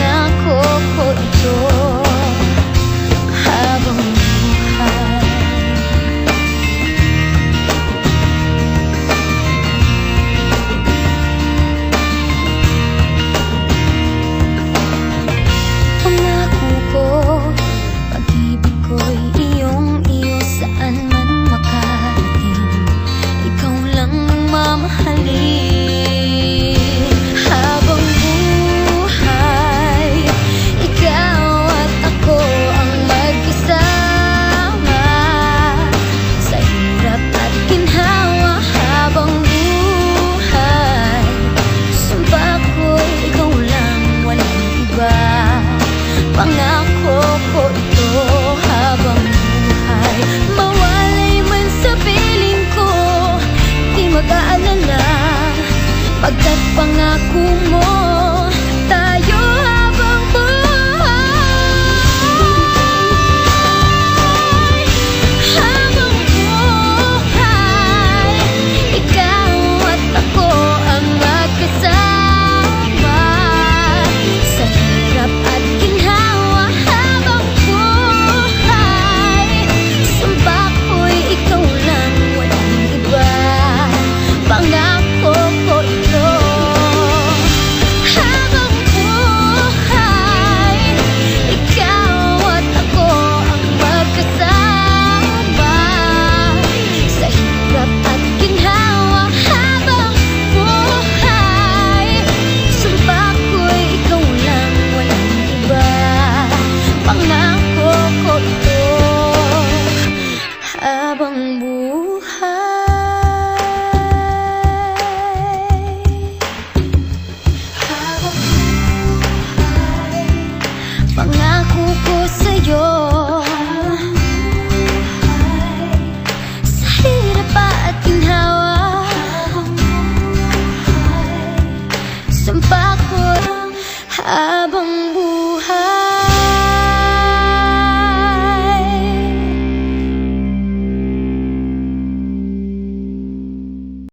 pangako ko ito habang buhay. Pangako ko, pag-ibig ko'y iyong-iyo saan man makarating. Ikaw lang ang mamahalin habang buhay. Ikaw at ako ang magkasama sa hirap at ginhawa habang buhay. Sumpa ko, ikaw lang, walang iba. Pangako ko ito habang buhay. Mawalay man sa piling ko, di mag-aalala, pagkat pangako mo tayo habang buhay. Habang buhay, ikaw at ako ang magkasama sa hirap at ginhawa habang buhay. Sumpa ko'y ikaw lang, walang iba. Pangako ko ito habang buhay. Ikaw at ako ang magkasama sa hirap at ginhawa habang buhay. Sumpa ko'y ikaw lang, walang iba. Pangako ko ito habang buhay. Pangako ko sa'yo, sa hirap at ginhawa, sumpa ko habang